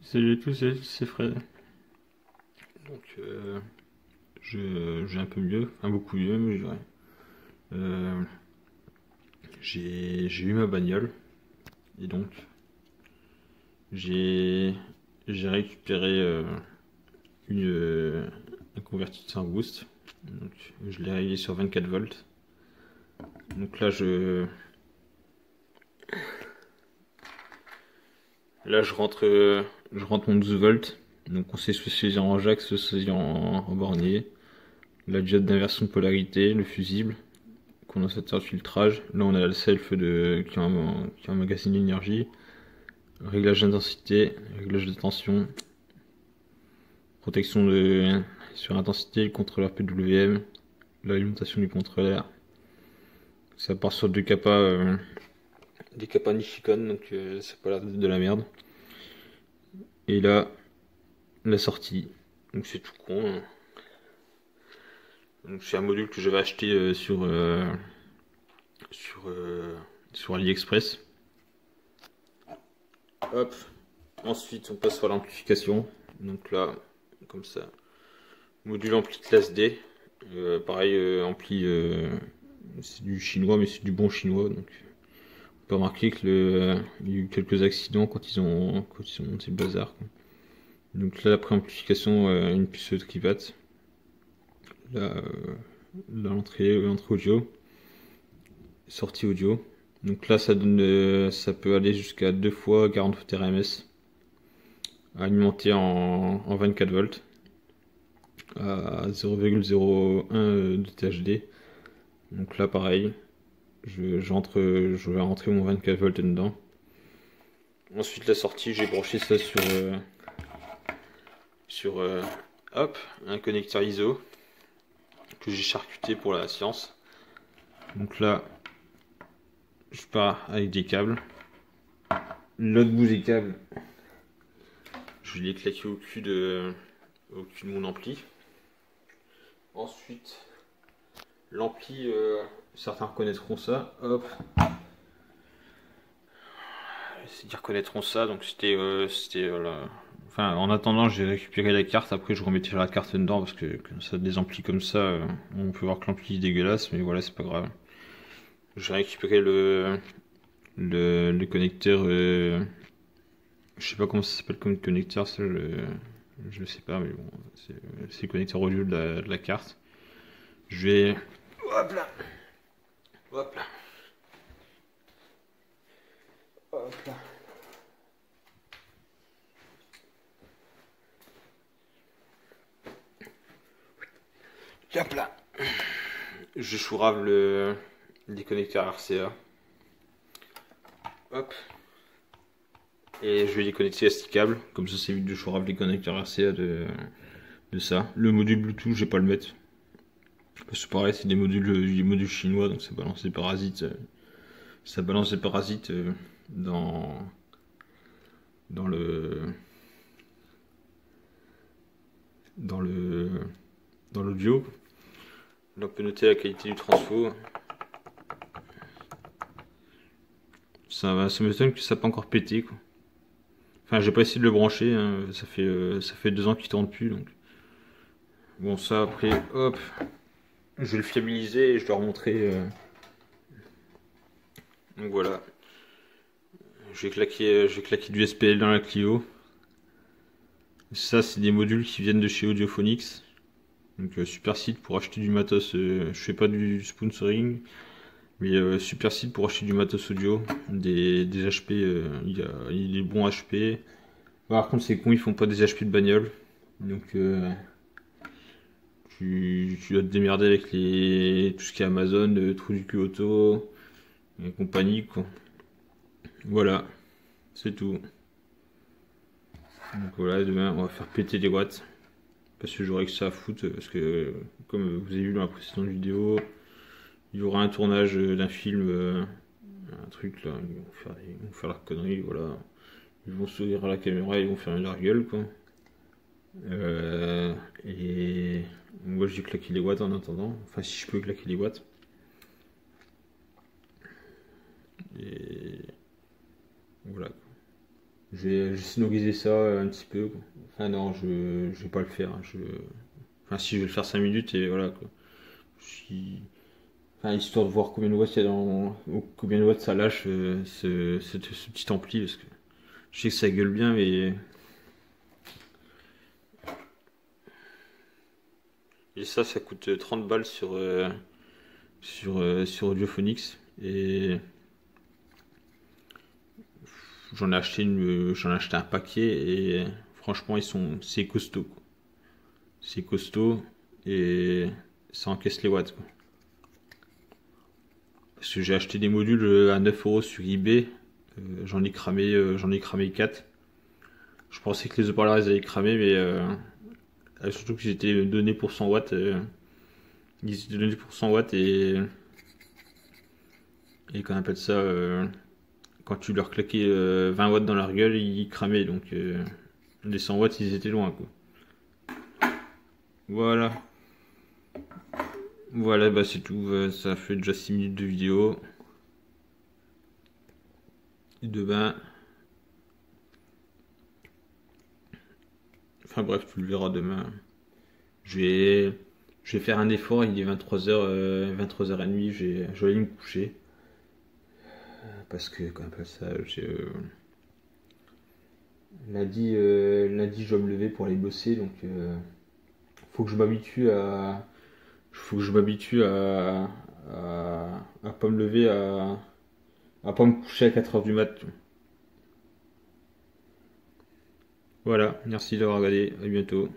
Salut à tous, c'est Fred. Donc, j'ai un peu mieux, enfin beaucoup mieux, mais je dirais. Euh, j'ai eu ma bagnole, et donc j'ai j'ai récupéré une, un convertisseur boost. Donc, je l'ai réglé sur 24 volts. Donc là je rentre mon 12 volts. Donc on sait se saisir en jack, se saisir en bornier. La diode d'inversion de polarité, le fusible, condensateur de filtrage. Là, on a le self qui emmagasine l'énergie. Réglage d'intensité, réglage de tension, protection sur intensité, le contrôleur PWM, l'alimentation du contrôleur. Ça part sur des capas Nichicon, donc c'est pas l'air de la merde. Et là, la sortie. Donc c'est tout con, hein. Donc c'est un module que j'avais acheté sur, sur AliExpress. Hop. Ensuite, on passe sur l'amplification. Donc là, comme ça. Module ampli classe D. Pareil, ampli, c'est du chinois, mais c'est du bon chinois. Donc, on peut remarquer il y a eu quelques accidents quand ils ont monté le bazar, quoi. Donc là, la préamplification, une puce de Trivat. Là, l'entrée audio. Sortie audio. Donc là, ça peut aller jusqu'à 2 fois 40 TRMS. Alimenté en 24 volts. À 0,01 de THD. Donc là, pareil, je vais rentrer mon 24 volts dedans. Ensuite, la sortie, j'ai branché ça sur hop, un connecteur ISO que j'ai charcuté pour la science. Donc là, je pars avec des câbles. L'autre bout des câbles, je l'ai claqué au cul de mon ampli. Ensuite, l'ampli, certains reconnaîtront ça. Hop, ils reconnaîtront ça. Donc enfin, en attendant, j'ai récupéré la carte. Après, je remettais la carte dedans parce que comme ça, des amplis comme ça, on peut voir que l'ampli est dégueulasse, mais voilà, c'est pas grave. J'ai récupéré le connecteur. Je sais pas comment ça s'appelle comme connecteur, ça, je sais pas, mais bon, c'est le connecteur audio de la carte. Je vais. Hop là! Hop là! Hop là! Hop là! Je chourave les connecteurs RCA. Hop. Et je vais les connecter à ce câble. Comme ça, c'est vite de chourave les connecteurs RCA de ça. Le module Bluetooth, je vais pas le mettre. Parce que pareil, c'est des modules chinois, donc ça balance des parasites. Ça balance des parasites dans le dans le dans l'audio. Là, on peut noter la qualité du transfo. Ça m'étonne que ça n'a pas encore pété, quoi. Enfin, j'ai pas essayé de le brancher, hein. Ça fait 2 ans qu'il tourne plus, donc. Bon, ça après, hop, je vais le fiabiliser et je vais leur montrer. Donc voilà, je vais claquer du SPL dans la Clio. Ça, c'est des modules qui viennent de chez Audiophonics. Donc super site pour acheter du matos. Je fais pas du sponsoring, mais super site pour acheter du matos audio, des HP. Il y a des bons HP. Par contre, c'est con, ils font pas des HP de bagnole. Donc tu dois te démerder avec tout ce qui est Amazon, le trou du cul auto et compagnie, quoi. Voilà, c'est tout. Donc voilà, demain on va faire péter les watts. Parce que j'aurai que ça à foutre. Parce que, comme vous avez vu dans la précédente vidéo, il y aura un tournage d'un film, un truc là. Ils vont faire leur connerie, voilà. Ils vont sourire à la caméra, ils vont faire leur gueule, quoi. Et moi j'ai claqué les watts en attendant. Enfin, si je peux claquer les watts. Et voilà. J'ai sonorisé ça un petit peu, quoi. Enfin non, je vais pas le faire, hein. Enfin si, je vais le faire 5 minutes et voilà quoi. Enfin, histoire de voir combien de watts il y a ou combien de watts ça lâche ce petit ampli, parce que je sais que ça gueule bien, mais... Et ça coûte 30 balles sur Audiophonics. Et j'en ai acheté un paquet et franchement, c'est costaud, quoi. C'est costaud et ça encaisse les watts, quoi. Parce que j'ai acheté des modules à 9 euros sur eBay. J'en ai cramé 4. Je pensais que les haut-parleurs ils allaient cramer, mais surtout qu'ils étaient donnés pour 100 watts. Ils étaient donnés pour 100 watts et qu'on appelle ça, quand tu leur claquais 20 watts dans leur gueule, ils cramaient. Donc les 100 watts ils étaient loin, quoi. Voilà. Voilà, bah c'est tout. Ça fait déjà 6 minutes de vidéo. Et demain. Enfin bref, tu le verras demain. Je vais, je vais faire un effort. Il est 23h, 23h30. Je vais aller me coucher. Parce que, quand même, ça, lundi, je dois me lever pour aller bosser. Donc, faut que je m'habitue à. Faut que je m'habitue à pas me lever à pas me coucher à 4h du mat. Voilà, merci d'avoir regardé, à bientôt.